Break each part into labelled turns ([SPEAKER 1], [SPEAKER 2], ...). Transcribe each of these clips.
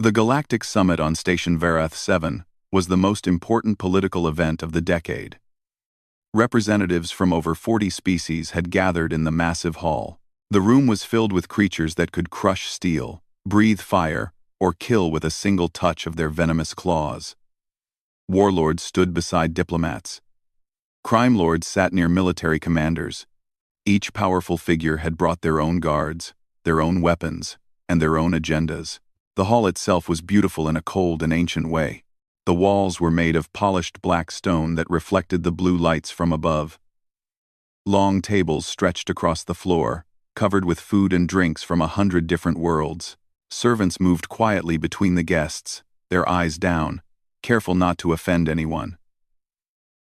[SPEAKER 1] The Galactic Summit on Station Varath 7 was the most important political event of the decade. Representatives from over 40 species had gathered in the massive hall. The room was filled with creatures that could crush steel, breathe fire, or kill with a single touch of their venomous claws. Warlords stood beside diplomats. Crime lords sat near military commanders. Each powerful figure had brought their own guards, their own weapons, and their own agendas. The hall itself was beautiful in a cold and ancient way. The walls were made of polished black stone that reflected the blue lights from above. Long tables stretched across the floor, covered with food and drinks from 100 different worlds. Servants moved quietly between the guests, their eyes down, careful not to offend anyone.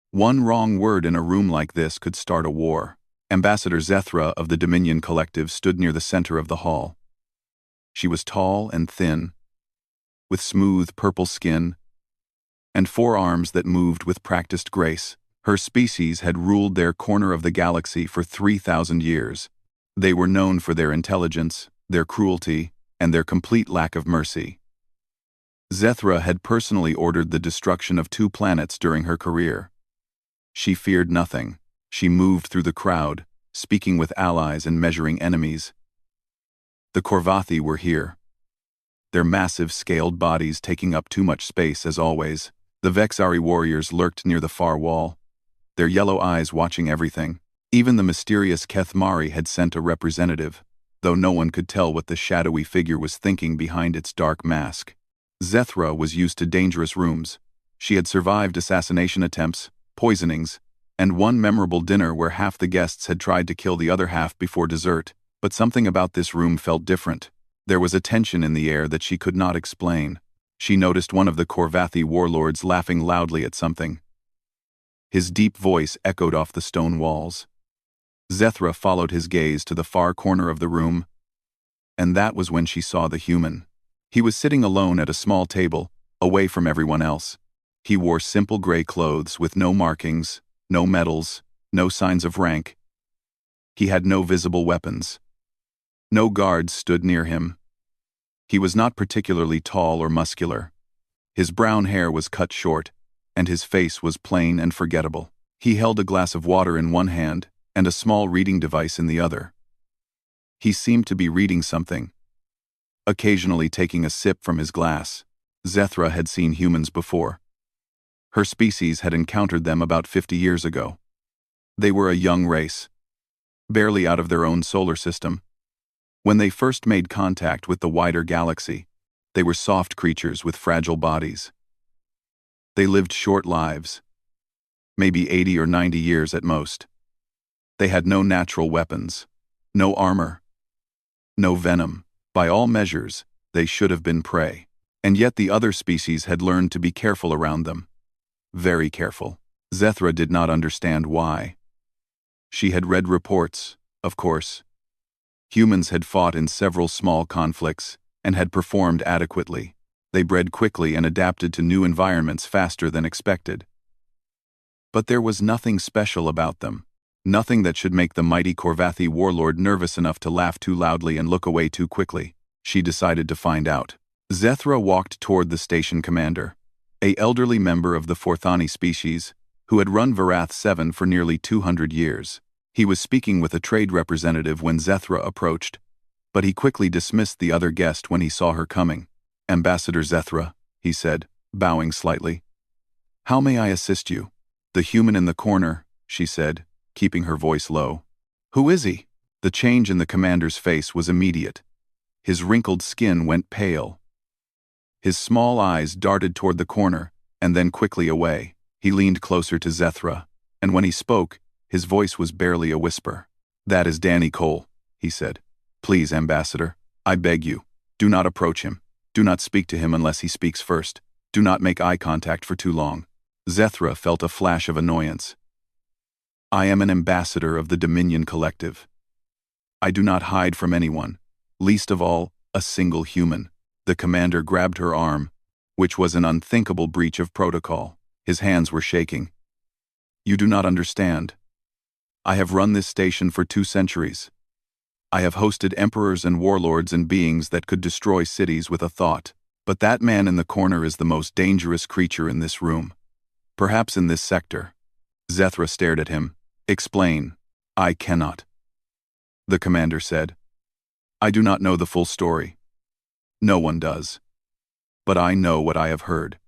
[SPEAKER 1] One wrong word in a room like this could start a war. Ambassador Zethra of the Dominion Collective stood near the center of the hall. She was tall and thin, with smooth purple skin, and 4 arms that moved with practiced grace. Her species had ruled their corner of the galaxy for 3,000 years. They were known for their intelligence, their cruelty, and their complete lack of mercy. Zethra had personally ordered the destruction of 2 planets during her career. She feared nothing. She moved through the crowd, speaking with allies and measuring enemies. The Korvathi were here, their massive scaled bodies taking up too much space as always. The Vexari warriors lurked near the far wall, their yellow eyes watching everything. Even the mysterious Kethmari had sent a representative, though no one could tell what the shadowy figure was thinking behind its dark mask. Zethra was used to dangerous rooms. She had survived assassination attempts, poisonings, and one memorable dinner where half the guests had tried to kill the other half before dessert. But something about this room felt different. There was a tension in the air that she could not explain. She noticed one of the Korvathi warlords laughing loudly at something. His deep voice echoed off the stone walls. Zethra followed his gaze to the far corner of the room, and that was when she saw the human. He was sitting alone at a small table, away from everyone else. He wore simple gray clothes with no markings, no medals, no signs of rank. He had no visible weapons. No guards stood near him. He was not particularly tall or muscular. His brown hair was cut short, and his face was plain and forgettable. He held a glass of water in one hand and a small reading device in the other. He seemed to be reading something, occasionally taking a sip from his glass. Zethra had seen humans before. Her species had encountered them about 50 years ago. They were a young race, barely out of their own solar system. When they first made contact with the wider galaxy, they were soft creatures with fragile bodies. They lived short lives, maybe 80 or 90 years at most. They had no natural weapons, no armor, no venom. By all measures, they should have been prey. And yet the other species had learned to be careful around them. Very careful. Zethra did not understand why. She had read reports, of course. Humans had fought in several small conflicts and had performed adequately. They bred quickly and adapted to new environments faster than expected. But there was nothing special about them. Nothing that should make the mighty Korvathi warlord nervous enough to laugh too loudly and look away too quickly. She decided to find out. Zethra walked toward the station commander, an elderly member of the Forthani species, who had run Varath 7 for nearly 200 years. He was speaking with a trade representative when Zethra approached, but he quickly dismissed the other guest when he saw her coming. "Ambassador Zethra," he said, bowing slightly. "How may I assist you?" "The human in the corner," she said, keeping her voice low. "Who is he?" The change in the commander's face was immediate. His wrinkled skin went pale. His small eyes darted toward the corner, and then quickly away. He leaned closer to Zethra, and when he spoke, his voice was barely a whisper. "That is Danny Cole," he said. "Please, Ambassador, I beg you, do not approach him. Do not speak to him unless he speaks first. Do not make eye contact for too long." Zethra felt a flash of annoyance. "I am an ambassador of the Dominion Collective. I do not hide from anyone, least of all, a single human." The commander grabbed her arm, which was an unthinkable breach of protocol. His hands were shaking. "You do not understand. I have run this station for 2 centuries. I have hosted emperors and warlords and beings that could destroy cities with a thought. But that man in the corner is the most dangerous creature in this room. Perhaps in this sector. Zethra stared at him. Explain. I cannot. The commander said. I do not know the full story. No one does. But I know what I have heard.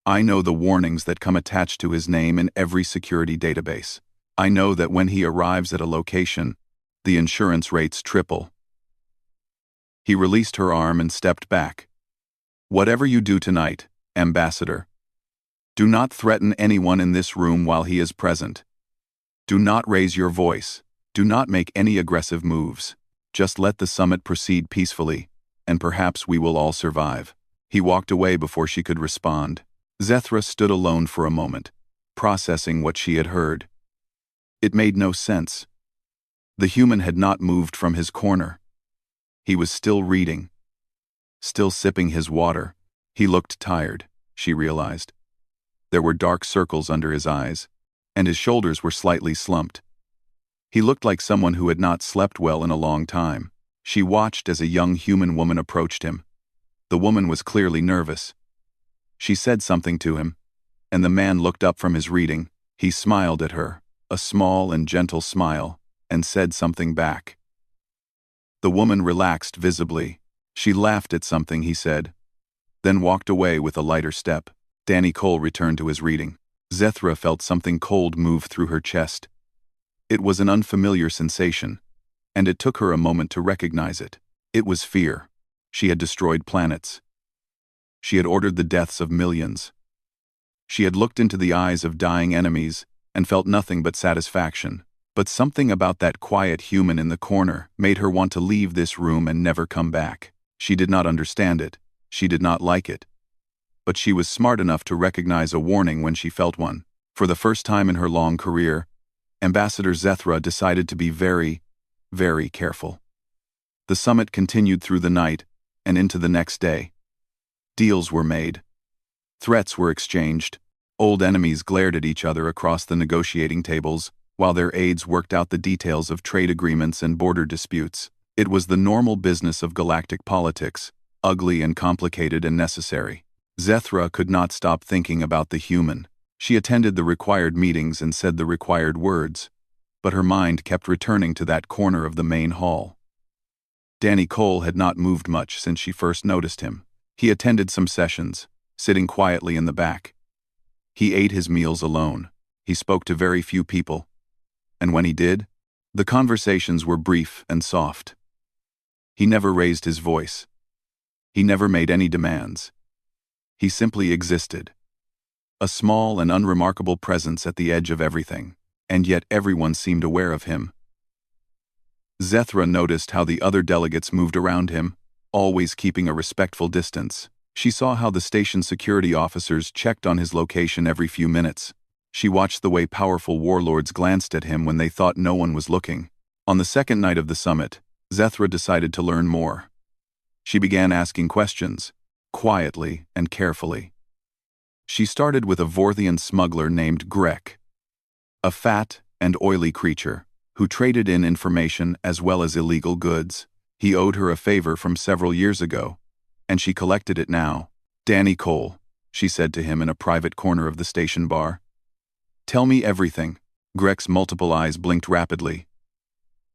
[SPEAKER 1] I know the warnings that come attached to his name in every security database. I know that when he arrives at a location, the insurance rates triple. He released her arm and stepped back. Whatever you do tonight, Ambassador, do not threaten anyone in this room while he is present. Do not raise your voice. Do not make any aggressive moves. Just let the summit proceed peacefully, and perhaps we will all survive. He walked away before she could respond. Zethra stood alone for a moment, processing what she had heard. It made no sense. The human had not moved from his corner. He was still reading. Still sipping his water. He looked tired, she realized. There were dark circles under his eyes, and his shoulders were slightly slumped. He looked like someone who had not slept well in a long time. She watched as a young human woman approached him. The woman was clearly nervous. She said something to him, and the man looked up from his reading. He smiled at her, a small and gentle smile, and said something back. The woman relaxed visibly. She laughed at something he said, then walked away with a lighter step. Danny Cole returned to his reading. Zethra felt something cold move through her chest. It was an unfamiliar sensation, and it took her a moment to recognize it. It was fear. She had destroyed planets. She had ordered the deaths of millions. She had looked into the eyes of dying enemies and felt nothing but satisfaction. But something about that quiet human in the corner made her want to leave this room and never come back. She did not understand it. She did not like it. But she was smart enough to recognize a warning when she felt one. For the first time in her long career, Ambassador Zethra decided to be very, very careful. The summit continued through the night and into the next day. Deals were made. Threats were exchanged. Old enemies glared at each other across the negotiating tables, while their aides worked out the details of trade agreements and border disputes. It was the normal business of galactic politics, ugly and complicated and necessary. Zethra could not stop thinking about the human. She attended the required meetings and said the required words, but her mind kept returning to that corner of the main hall. Danny Cole had not moved much since she first noticed him. He attended some sessions, sitting quietly in the back. He ate his meals alone. He spoke to very few people. And when he did, the conversations were brief and soft. He never raised his voice. He never made any demands. He simply existed. A small and unremarkable presence at the edge of everything, and yet everyone seemed aware of him. Zethra noticed how the other delegates moved around him, always keeping a respectful distance. She saw how the station security officers checked on his location every few minutes. She watched the way powerful warlords glanced at him when they thought no one was looking. On the second night of the summit, Zethra decided to learn more. She began asking questions, quietly and carefully. She started with a Vorthian smuggler named Grek, a fat and oily creature who traded in information as well as illegal goods. He owed her a favor from several years ago, and she collected it now. Danny Cole, she said to him in a private corner of the station bar. Tell me everything. Grek's multiple eyes blinked rapidly.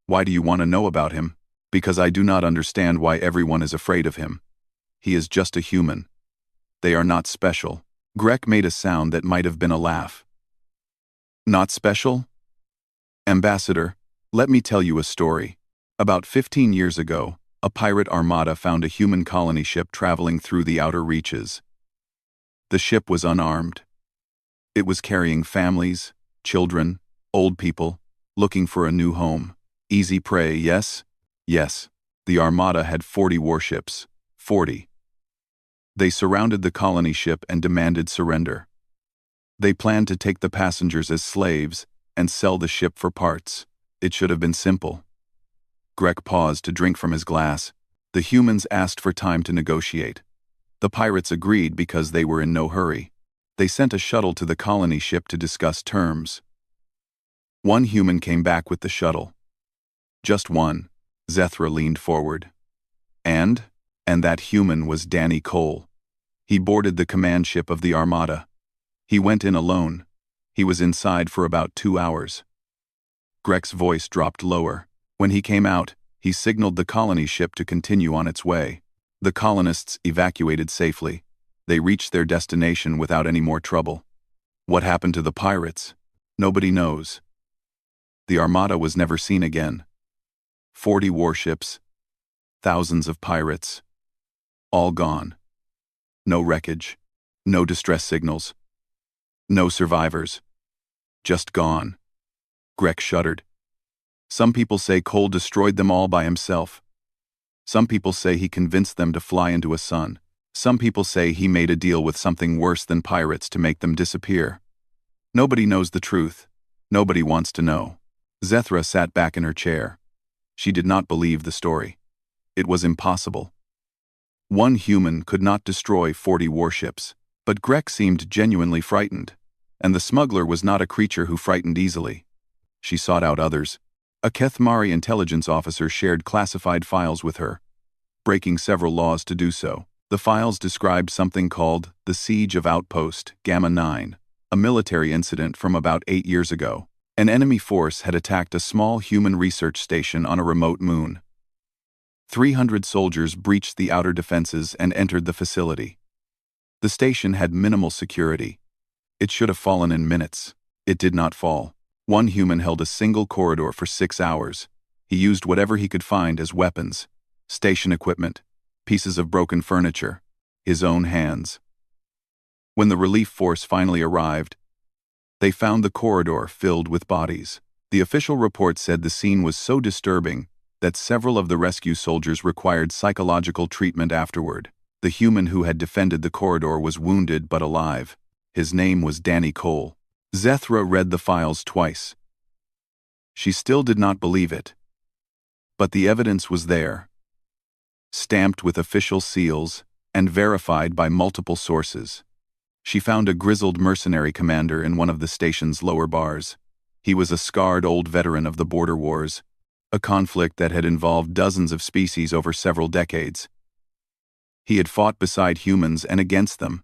[SPEAKER 1] Why do you want to know about him? Because I do not understand why everyone is afraid of him. He is just a human. They are not special. Grek made a sound that might have been a laugh. Not special? Ambassador, let me tell you a story. About 15 years ago, a pirate armada found a human colony ship traveling through the outer reaches. The ship was unarmed. It was carrying families, children, old people, looking for a new home. Easy prey, yes? Yes. The armada had 40 warships. 40. They surrounded the colony ship and demanded surrender. They planned to take the passengers as slaves and sell the ship for parts. It should have been simple. Grek paused to drink from his glass. The humans asked for time to negotiate. The pirates agreed because they were in no hurry. They sent a shuttle to the colony ship to discuss terms. One human came back with the shuttle. Just one. Zethra leaned forward. And that human was Danny Cole. He boarded the command ship of the Armada. He went in alone. He was inside for about 2 hours. Greg's voice dropped lower. When he came out, he signaled the colony ship to continue on its way. The colonists evacuated safely. They reached their destination without any more trouble. What happened to the pirates? Nobody knows. The Armada was never seen again. 40 warships, thousands of pirates, all gone. No wreckage, no distress signals, no survivors. Just gone. Greg shuddered. Some people say Cole destroyed them all by himself. Some people say he convinced them to fly into a sun. Some people say he made a deal with something worse than pirates to make them disappear. Nobody knows the truth. Nobody wants to know. Zethra sat back in her chair. She did not believe the story. It was impossible. One human could not destroy 40 warships, but Greg seemed genuinely frightened, and the smuggler was not a creature who frightened easily. She sought out others. A Kethmari intelligence officer shared classified files with her, breaking several laws to do so. The files described something called the Siege of Outpost Gamma 9, a military incident from about 8 years ago. An enemy force had attacked a small human research station on a remote moon. 300 soldiers breached the outer defenses and entered the facility. The station had minimal security. It should have fallen in minutes. It did not fall. One human held a single corridor for 6 hours. He used whatever he could find as weapons, station equipment, pieces of broken furniture, his own hands. When the relief force finally arrived, they found the corridor filled with bodies. The official report said the scene was so disturbing that several of the rescue soldiers required psychological treatment afterward. The human who had defended the corridor was wounded but alive. His name was Danny Cole. Zethra read the files twice. She still did not believe it. But the evidence was there, stamped with official seals and verified by multiple sources. She found a grizzled mercenary commander in one of the station's lower bars. He was a scarred old veteran of the border wars, a conflict that had involved dozens of species over several decades. He had fought beside humans and against them.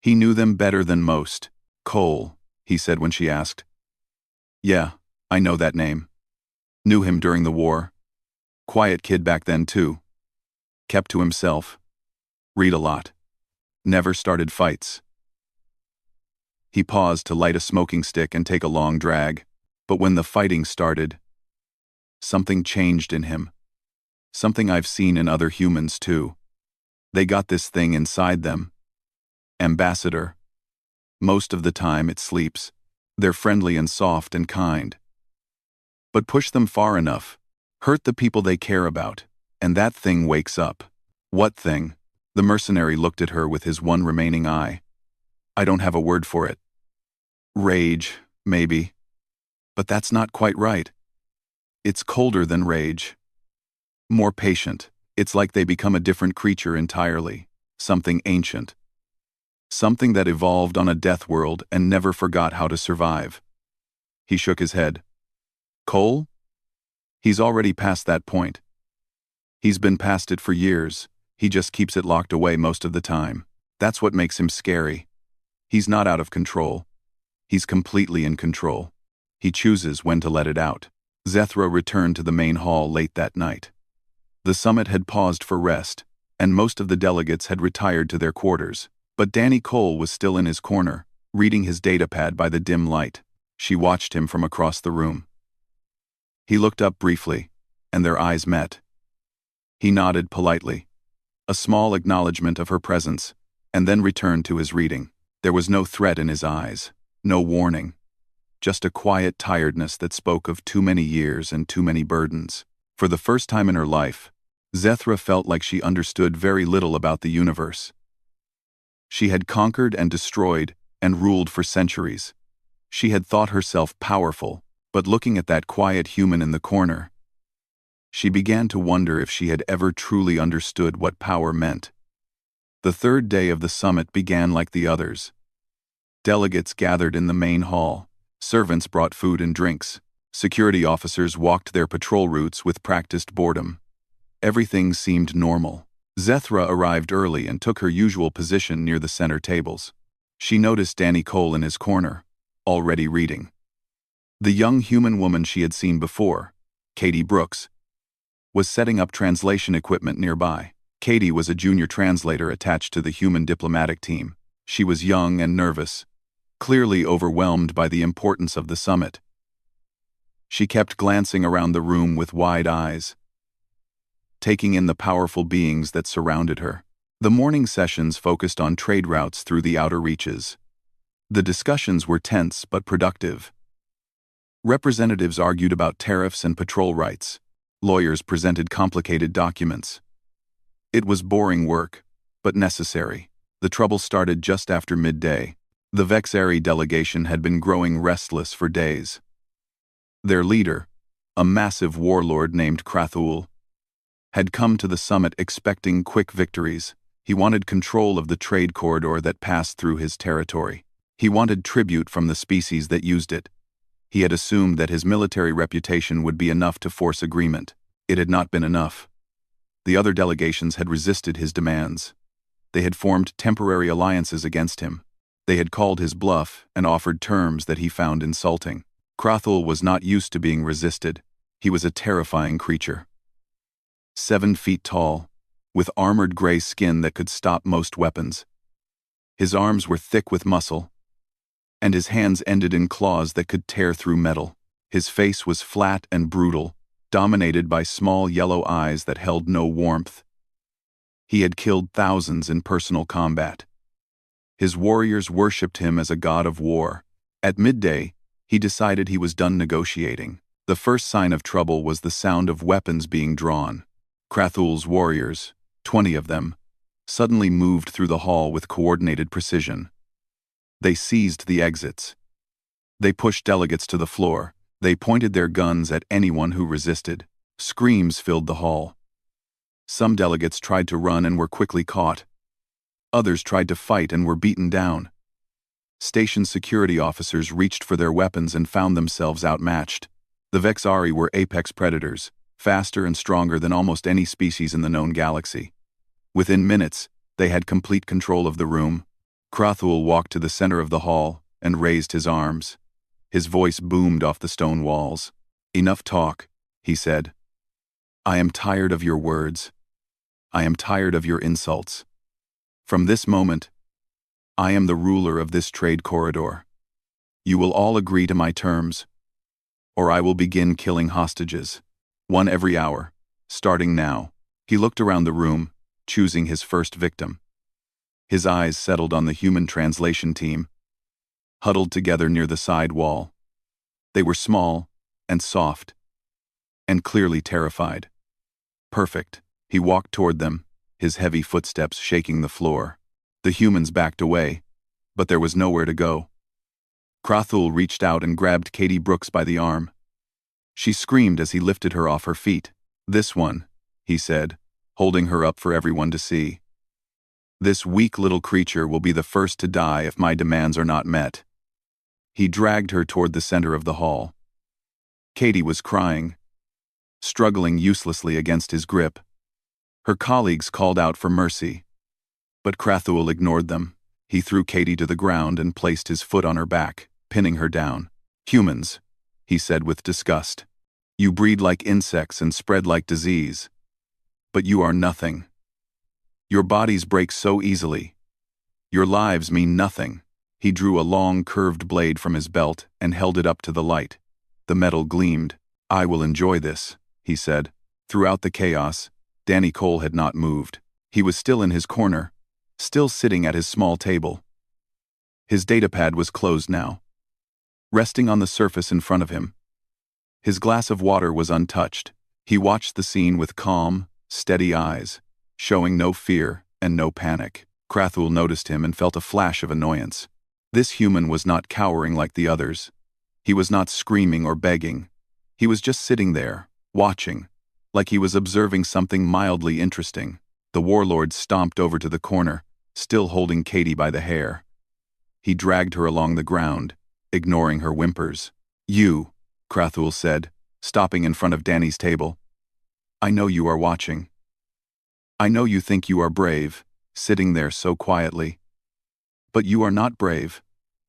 [SPEAKER 1] He knew them better than most. Cole, he said when she asked. Yeah, I know that name. Knew him during the war. Quiet kid back then too. Kept to himself. Read a lot. Never started fights. He paused to light a smoking stick and take a long drag. But when the fighting started, something changed in him. Something I've seen in other humans too. They got this thing inside them. Ambassador. Most of the time it sleeps. They're friendly and soft and kind. But push them far enough, hurt the people they care about, and that thing wakes up. What thing? The mercenary looked at her with his one remaining eye. I don't have a word for it. Rage, maybe. But that's not quite right. It's colder than rage. More patient. It's like they become a different creature entirely. Something ancient. Something that evolved on a death world and never forgot how to survive. He shook his head. Cole? He's already past that point. He's been past it for years. He just keeps it locked away most of the time. That's what makes him scary. He's not out of control. He's completely in control. He chooses when to let it out. Zethra returned to the main hall late that night. The summit had paused for rest, and most of the delegates had retired to their quarters. But Danny Cole was still in his corner, reading his datapad by the dim light. She watched him from across the room. He looked up briefly, and their eyes met. He nodded politely, a small acknowledgement of her presence, and then returned to his reading. There was no threat in his eyes, no warning, just a quiet tiredness that spoke of too many years and too many burdens. For the first time in her life, Zethra felt like she understood very little about the universe. She had conquered and destroyed and ruled for centuries. She had thought herself powerful, but looking at that quiet human in the corner, she began to wonder if she had ever truly understood what power meant. The third day of the summit began like the others. Delegates gathered in the main hall. Servants brought food and drinks. Security officers walked their patrol routes with practiced boredom. Everything seemed normal. Zethra arrived early and took her usual position near the center tables. She noticed Danny Cole in his corner, already reading. The young human woman she had seen before, Katie Brooks, was setting up translation equipment nearby. Katie was a junior translator attached to the human diplomatic team. She was young and nervous, clearly overwhelmed by the importance of the summit. She kept glancing around the room with wide eyes, taking in the powerful beings that surrounded her. The morning sessions focused on trade routes through the outer reaches. The discussions were tense but productive. Representatives argued about tariffs and patrol rights. Lawyers presented complicated documents. It was boring work, but necessary. The trouble started just after midday. The Vexari delegation had been growing restless for days. Their leader, a massive warlord named Krathul, had come to the summit expecting quick victories. He wanted control of the trade corridor that passed through his territory. He wanted tribute from the species that used it. He had assumed that his military reputation would be enough to force agreement. It had not been enough. The other delegations had resisted his demands. They had formed temporary alliances against him. They had called his bluff and offered terms that he found insulting. Krathul was not used to being resisted. He was a terrifying creature. 7 feet tall, with armored gray skin that could stop most weapons. His arms were thick with muscle, and his hands ended in claws that could tear through metal. His face was flat and brutal, dominated by small yellow eyes that held no warmth. He had killed thousands in personal combat. His warriors worshipped him as a god of war. At midday, he decided he was done negotiating. The first sign of trouble was the sound of weapons being drawn. Krathul's warriors, 20 of them, suddenly moved through the hall with coordinated precision. They seized the exits. They pushed delegates to the floor. They pointed their guns at anyone who resisted. Screams filled the hall. Some delegates tried to run and were quickly caught. Others tried to fight and were beaten down. Station security officers reached for their weapons and found themselves outmatched. The Vexari were apex predators, faster and stronger than almost any species in the known galaxy. Within minutes, they had complete control of the room. Krathul walked to the center of the hall and raised his arms. His voice boomed off the stone walls. "Enough talk," he said. "I am tired of your words. I am tired of your insults. From this moment, I am the ruler of this trade corridor. You will all agree to my terms, or I will begin killing hostages, 1 every hour, starting now." He looked around the room, choosing his first victim. His eyes settled on the human translation team, huddled together near the side wall. They were small and soft, and clearly terrified. Perfect. He walked toward them, his heavy footsteps shaking the floor. The humans backed away, but there was nowhere to go. Krathul reached out and grabbed Katie Brooks by the arm. She screamed as he lifted her off her feet. "This one," he said, holding her up for everyone to see. "This weak little creature will be the first to die if my demands are not met." He dragged her toward the center of the hall. Katie was crying, struggling uselessly against his grip. Her colleagues called out for mercy, but Krathul ignored them. He threw Katie to the ground and placed his foot on her back, pinning her down. "Humans," he said with disgust. "You breed like insects and spread like disease. But you are nothing. Your bodies break so easily. Your lives mean nothing." He drew a long, curved blade from his belt and held it up to the light. The metal gleamed. "I will enjoy this," he said. Throughout the chaos, Danny Cole had not moved. He was still in his corner, still sitting at his small table. His datapad was closed now, resting on the surface in front of him. His glass of water was untouched. He watched the scene with calm, steady eyes, showing no fear and no panic. Krathul noticed him and felt a flash of annoyance. This human was not cowering like the others. He was not screaming or begging. He was just sitting there, watching, like he was observing something mildly interesting. The warlord stomped over to the corner, still holding Katie by the hair. He dragged her along the ground, ignoring her whimpers. "You," Krathul said, stopping in front of Danny's table. "I know you are watching. I know you think you are brave, sitting there so quietly. But you are not brave.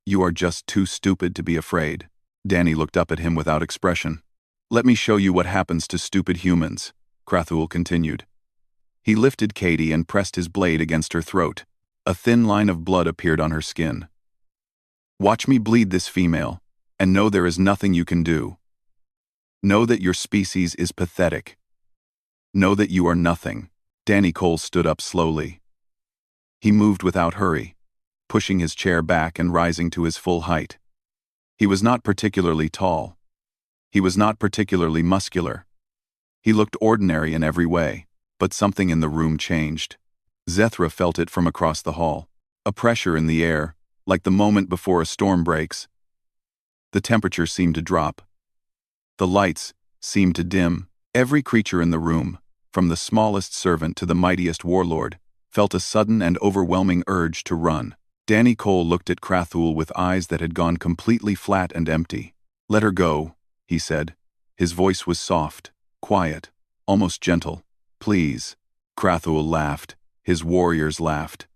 [SPEAKER 1] You are just too stupid to be afraid. Danny looked up at him without expression. Let me show you what happens to stupid humans, Krathul continued. He lifted Katie and pressed his blade against her throat. A thin line of blood appeared on her skin. Watch me bleed this female, and know there is nothing you can do. Know that your species is pathetic. Know that you are nothing. Danny Cole stood up slowly. He moved without hurry, pushing his chair back and rising to his full height. He was not particularly tall. He was not particularly muscular. He looked ordinary in every way, but something in the room changed. Zethra felt it from across the hall. A pressure in the air, like the moment before a storm breaks. The temperature seemed to drop. The lights seemed to dim. Every creature in the room, from the smallest servant to the mightiest warlord, felt a sudden and overwhelming urge to run. Danny Cole looked at Krathul with eyes that had gone completely flat and empty. Let her go, he said. His voice was soft, quiet, almost gentle. Please. Krathul laughed. His warriors laughed.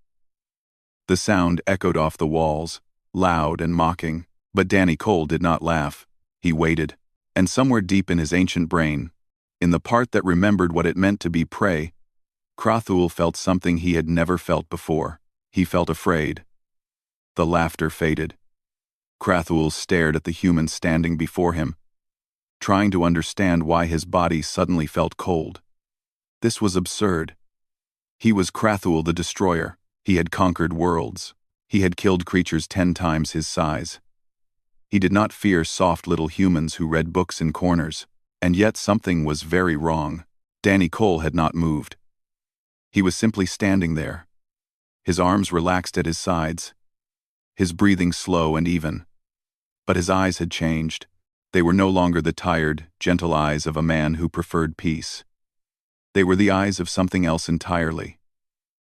[SPEAKER 1] The sound echoed off the walls, loud and mocking, but Danny Cole did not laugh. He waited, and somewhere deep in his ancient brain, in the part that remembered what it meant to be prey, Krathul felt something he had never felt before. He felt afraid. The laughter faded. Krathul stared at the human standing before him, trying to understand why his body suddenly felt cold. This was absurd. He was Krathul the Destroyer. He had conquered worlds. He had killed creatures 10 times his size. He did not fear soft little humans who read books in corners, and yet something was very wrong. Danny Cole had not moved. He was simply standing there. His arms relaxed at his sides, his breathing slow and even. But his eyes had changed. They were no longer the tired, gentle eyes of a man who preferred peace. They were the eyes of something else entirely.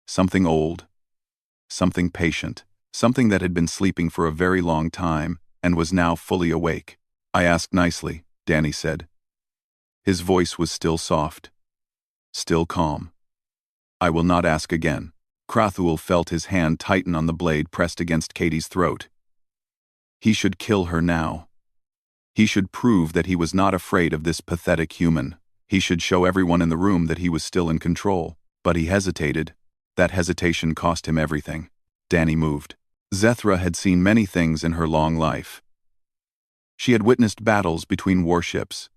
[SPEAKER 1] Something old. Something patient. Something that had been sleeping for a very long time and was now fully awake. I asked nicely, Danny said. His voice was still soft. Still calm. I will not ask again. Krathul felt his hand tighten on the blade pressed against Katie's throat. He should kill her now. He should prove that he was not afraid of this pathetic human. He should show everyone in the room that he was still in control. But he hesitated. That hesitation cost him everything. Danny moved. Zethra had seen many things in her long life. She had witnessed battles between warships.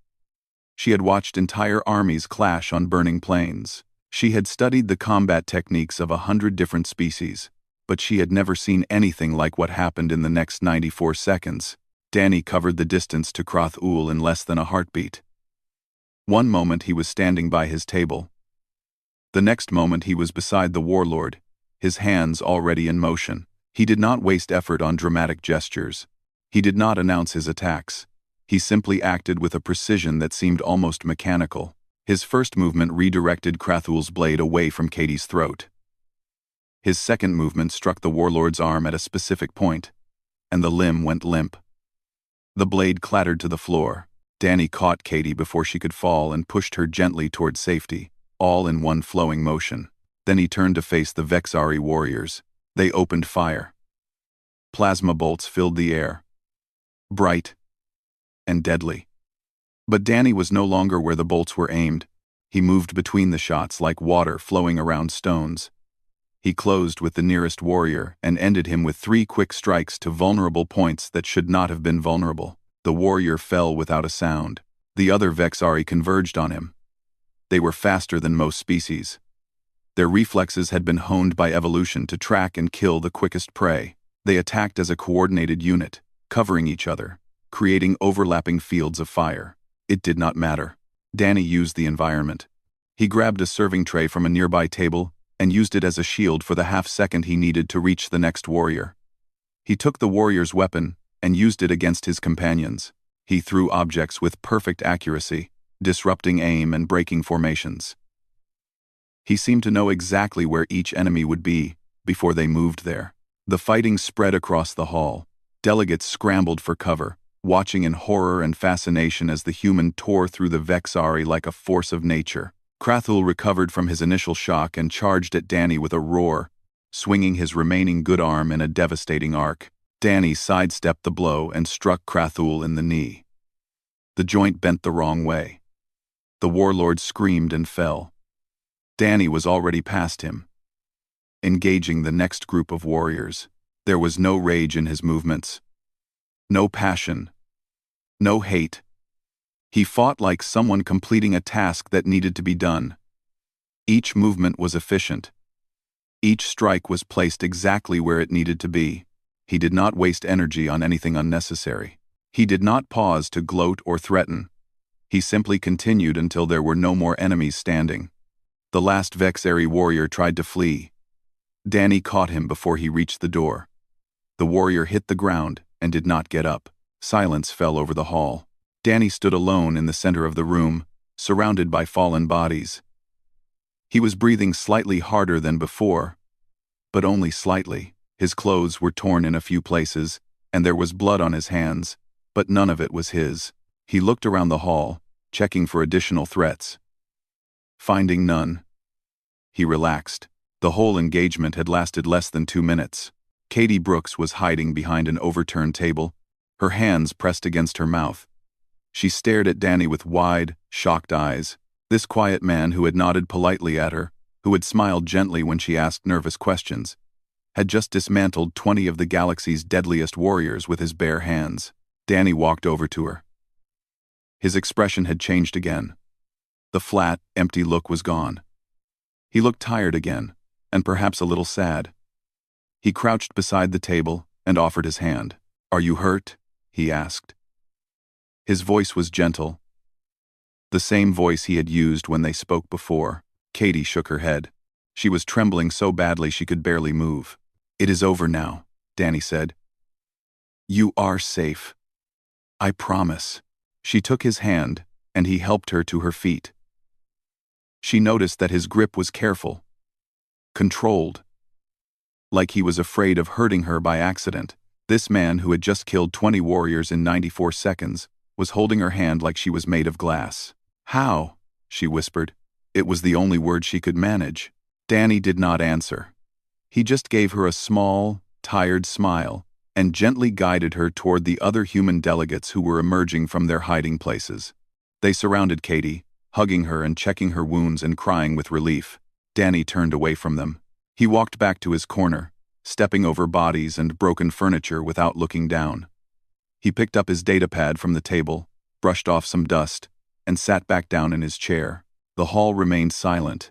[SPEAKER 1] She had watched entire armies clash on burning plains. She had studied the combat techniques of 100 different species, but she had never seen anything like what happened in the next 94 seconds. Danny covered the distance to Krathul in less than a heartbeat. One moment he was standing by his table. The next moment he was beside the warlord, his hands already in motion. He did not waste effort on dramatic gestures. He did not announce his attacks. He simply acted with a precision that seemed almost mechanical. His first movement redirected Krathul's blade away from Katie's throat. His second movement struck the warlord's arm at a specific point, and the limb went limp. The blade clattered to the floor. Danny caught Katie before she could fall and pushed her gently toward safety, all in one flowing motion. Then he turned to face the Vexari warriors. They opened fire. Plasma bolts filled the air, bright and deadly. But Danny was no longer where the bolts were aimed. He moved between the shots like water flowing around stones. He closed with the nearest warrior and ended him with 3 quick strikes to vulnerable points that should not have been vulnerable. The warrior fell without a sound. The other Vexari converged on him. They were faster than most species. Their reflexes had been honed by evolution to track and kill the quickest prey. They attacked as a coordinated unit, covering each other, creating overlapping fields of fire. It did not matter. Danny used the environment. He grabbed a serving tray from a nearby table and used it as a shield for the half-second he needed to reach the next warrior. He took the warrior's weapon and used it against his companions. He threw objects with perfect accuracy, disrupting aim and breaking formations. He seemed to know exactly where each enemy would be before they moved there. The fighting spread across the hall. Delegates scrambled for cover, watching in horror and fascination as the human tore through the Vexari like a force of nature. Krathul recovered from his initial shock and charged at Danny with a roar, swinging his remaining good arm in a devastating arc. Danny sidestepped the blow and struck Krathul in the knee. The joint bent the wrong way. The warlord screamed and fell. Danny was already past him, engaging the next group of warriors. There was no rage in his movements. No passion. No hate. He fought like someone completing a task that needed to be done. Each movement was efficient. Each strike was placed exactly where it needed to be. He did not waste energy on anything unnecessary. He did not pause to gloat or threaten. He simply continued until there were no more enemies standing. The last Vexari warrior tried to flee. Danny caught him before he reached the door. The warrior hit the ground and did not get up. Silence fell over the hall. Danny stood alone in the center of the room, surrounded by fallen bodies. He was breathing slightly harder than before, but only slightly. His clothes were torn in a few places, and there was blood on his hands, but none of it was his. He looked around the hall, checking for additional threats. Finding none, he relaxed. The whole engagement had lasted less than 2 minutes. Katie Brooks was hiding behind an overturned table, her hands pressed against her mouth. She stared at Danny with wide, shocked eyes. This quiet man who had nodded politely at her, who had smiled gently when she asked nervous questions, had just dismantled 20 of the galaxy's deadliest warriors with his bare hands. Danny walked over to her. His expression had changed again. The flat, empty look was gone. He looked tired again, and perhaps a little sad. He crouched beside the table and offered his hand. "Are you hurt?" he asked. His voice was gentle, the same voice he had used when they spoke before. Katie shook her head. She was trembling so badly she could barely move. "It is over now," Danny said. "You are safe. I promise." She took his hand, and he helped her to her feet. She noticed that his grip was careful, controlled, like he was afraid of hurting her by accident. This man who had just killed 20 warriors in 94 seconds was holding her hand like she was made of glass. "How?" she whispered. It was the only word she could manage. Danny did not answer. He just gave her a small, tired smile and gently guided her toward the other human delegates who were emerging from their hiding places. They surrounded Katie, hugging her and checking her wounds and crying with relief. Danny turned away from them. He walked back to his corner, stepping over bodies and broken furniture without looking down. He picked up his datapad from the table, brushed off some dust, and sat back down in his chair. The hall remained silent.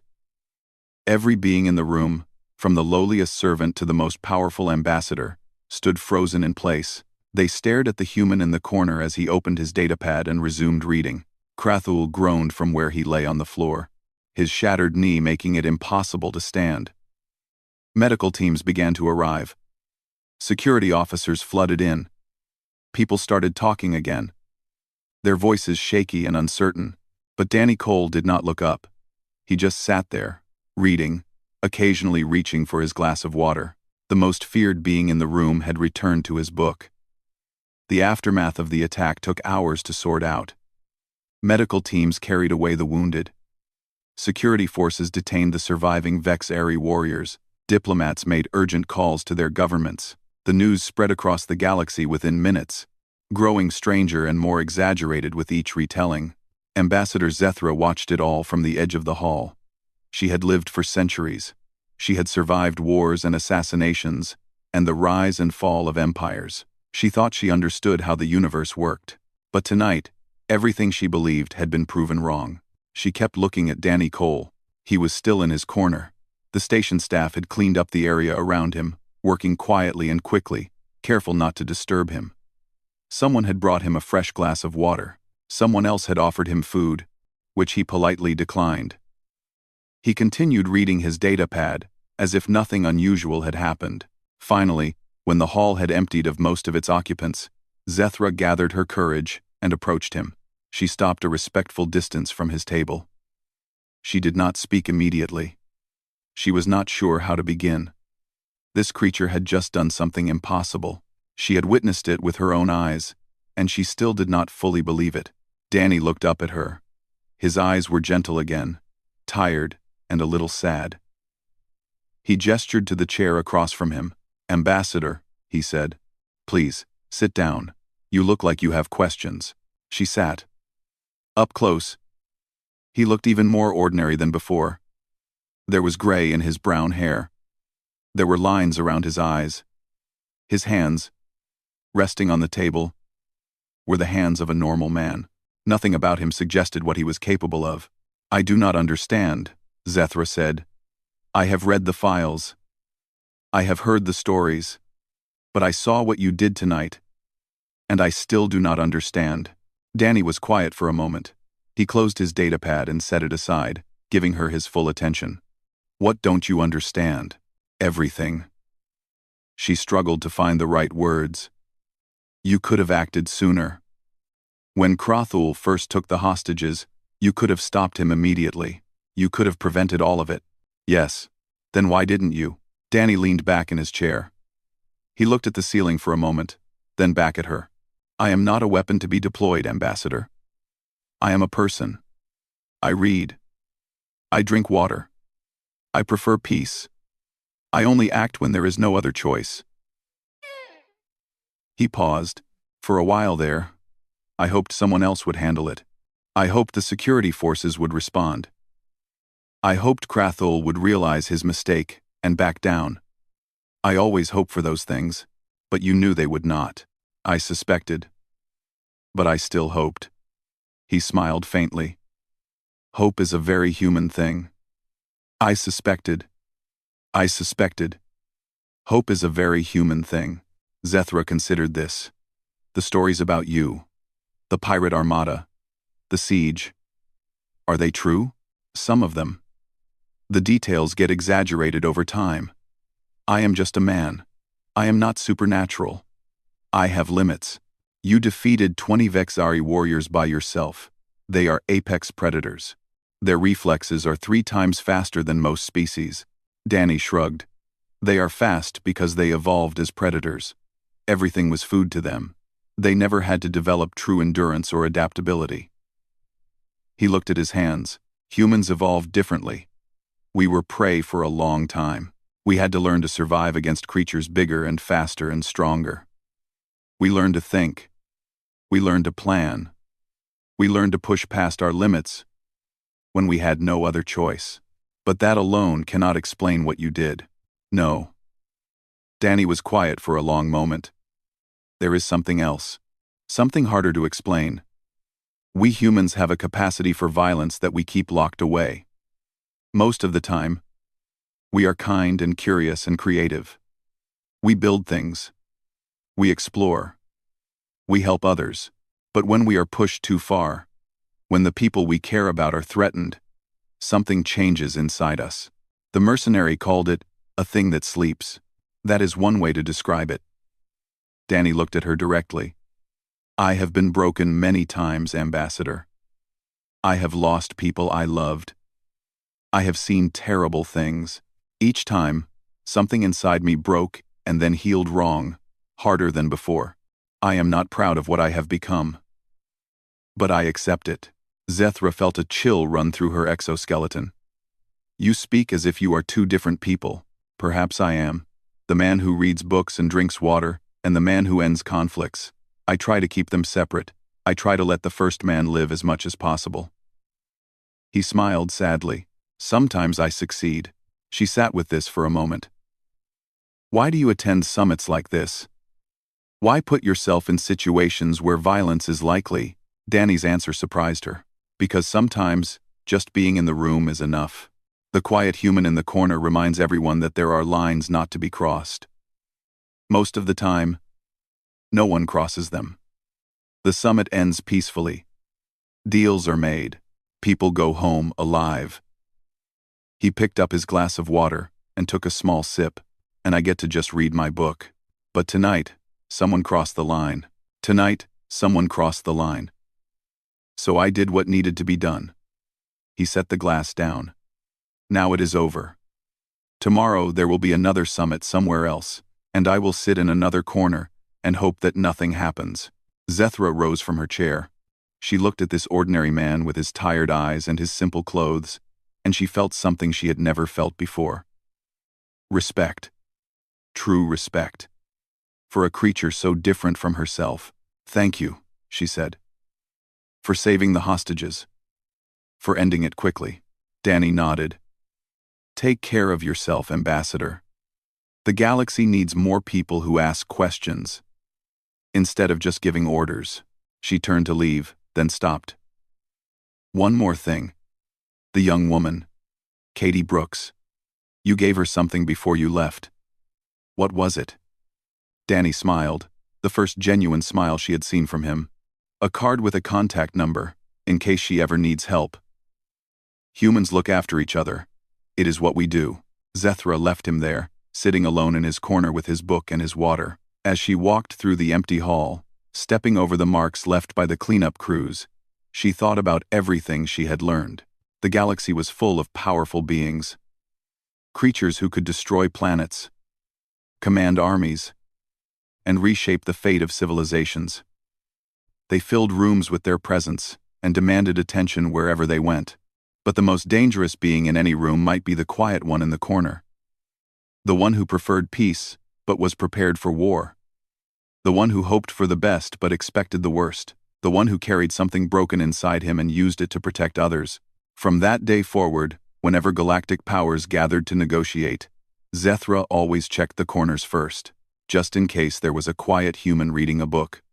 [SPEAKER 1] Every being in the room, from the lowliest servant to the most powerful ambassador, stood frozen in place. They stared at the human in the corner as he opened his datapad and resumed reading. Krathul groaned from where he lay on the floor, his shattered knee making it impossible to stand. Medical teams began to arrive. Security officers flooded in. People started talking again, their voices shaky and uncertain, but Danny Cole did not look up. He just sat there, reading, occasionally reaching for his glass of water. The most feared being in the room had returned to his book. The aftermath of the attack took hours to sort out. Medical teams carried away the wounded. Security forces detained the surviving Vexari warriors. Diplomats made urgent calls to their governments. The news spread across the galaxy within minutes, growing stranger and more exaggerated with each retelling. Ambassador Zethra watched it all from the edge of the hall. She had lived for centuries. She had survived wars and assassinations, and the rise and fall of empires. She thought she understood how the universe worked. But tonight, everything she believed had been proven wrong. She kept looking at Danny Cole. He was still in his corner. The station staff had cleaned up the area around him, working quietly and quickly, careful not to disturb him. Someone had brought him a fresh glass of water. Someone else had offered him food, which he politely declined. He continued reading his datapad, as if nothing unusual had happened. Finally, when the hall had emptied of most of its occupants, Zethra gathered her courage and approached him. She stopped a respectful distance from his table. She did not speak immediately. She was not sure how to begin. This creature had just done something impossible. She had witnessed it with her own eyes, and she still did not fully believe it. Danny looked up at her. His eyes were gentle again, tired, and a little sad. He gestured to the chair across from him. "Ambassador," he said, "please, sit down. You look like you have questions." She sat. Up close, he looked even more ordinary than before. There was gray in his brown hair. There were lines around his eyes. His hands, resting on the table, were the hands of a normal man. Nothing about him suggested what he was capable of. "I do not understand," Zethra said. "I have read the files. I have heard the stories. But I saw what you did tonight. And I still do not understand." Danny was quiet for a moment. He closed his datapad and set it aside, giving her his full attention. "What don't you understand?" "Everything." She struggled to find the right words. "You could have acted sooner. When Krathul first took the hostages, you could have stopped him immediately. You could have prevented all of it." "Yes. Then why didn't you?" Danny leaned back in his chair. He looked at the ceiling for a moment, then back at her. "I am not a weapon to be deployed, Ambassador. I am a person. I read. I drink water. I prefer peace. I only act when there is no other choice." He paused. "For a while there, I hoped someone else would handle it. I hoped the security forces would respond. I hoped Krathul would realize his mistake and back down. I always hope for those things, but you knew they would not. I suspected. But I still hoped." He smiled faintly. "Hope is a very human thing. I suspected. I suspected. Hope is a very human thing." Zethra considered this. "The stories about you, the pirate armada, the siege, are they true?" "Some of them. The details get exaggerated over time. I am just a man. I am not supernatural. I have limits. You defeated 20 Vexari warriors by yourself. They are apex predators. Their reflexes are 3 times faster than most species." Danny shrugged. "They are fast because they evolved as predators. Everything was food to them. They never had to develop true endurance or adaptability." He looked at his hands. "Humans evolved differently. We were prey for a long time. We had to learn to survive against creatures bigger and faster and stronger. We learned to think. We learned to plan. We learned to push past our limits when we had no other choice. But that alone cannot explain what you did." "No." Danny was quiet for a long moment. "There is something else. Something harder to explain. We humans have a capacity for violence that we keep locked away. Most of the time, we are kind and curious and creative. We build things. We explore. We help others. But when we are pushed too far, when the people we care about are threatened, something changes inside us. The mercenary called it a thing that sleeps. That is one way to describe it." Danny looked at her directly. "I have been broken many times, Ambassador. I have lost people I loved. I have seen terrible things. Each time, something inside me broke and then healed wrong, harder than before. I am not proud of what I have become. But I accept it." Zethra felt a chill run through her exoskeleton. "You speak as if you are 2 different people. Perhaps I am. The man who reads books and drinks water, and the man who ends conflicts. I try to keep them separate. I try to let the first man live as much as possible." He smiled sadly. "Sometimes I succeed." She sat with this for a moment. "Why do you attend summits like this? Why put yourself in situations where violence is likely?" Danny's answer surprised her. "Because sometimes, just being in the room is enough. The quiet human in the corner reminds everyone that there are lines not to be crossed. Most of the time, no one crosses them. The summit ends peacefully. Deals are made. People go home alive." He picked up his glass of water and took a small sip, "And I get to just read my book. But tonight, someone crossed the line. Tonight, someone crossed the line. So I did what needed to be done." He set the glass down. "Now it is over. Tomorrow there will be another summit somewhere else, and I will sit in another corner and hope that nothing happens." Zethra rose from her chair. She looked at this ordinary man with his tired eyes and his simple clothes. and she felt something she had never felt before. Respect. True respect. For a creature so different from herself. "Thank you," she said. "For saving the hostages. For ending it quickly." Danny nodded. "Take care of yourself, Ambassador. The galaxy needs more people who ask questions, instead of just giving orders." She turned to leave, then stopped. "One more thing. The young woman, Katie Brooks. You gave her something before you left. What was it?" Danny smiled, the first genuine smile she had seen from him. "A card with a contact number, in case she ever needs help. Humans look after each other. It is what we do." Zethra left him there, sitting alone in his corner with his book and his water. As she walked through the empty hall, stepping over the marks left by the cleanup crews, she thought about everything she had learned. The galaxy was full of powerful beings. Creatures who could destroy planets, command armies, and reshape the fate of civilizations. They filled rooms with their presence and demanded attention wherever they went. But the most dangerous being in any room might be the quiet one in the corner. The one who preferred peace, but was prepared for war. The one who hoped for the best but expected the worst. The one who carried something broken inside him and used it to protect others. From that day forward, whenever galactic powers gathered to negotiate, Zethra always checked the corners first, just in case there was a quiet human reading a book.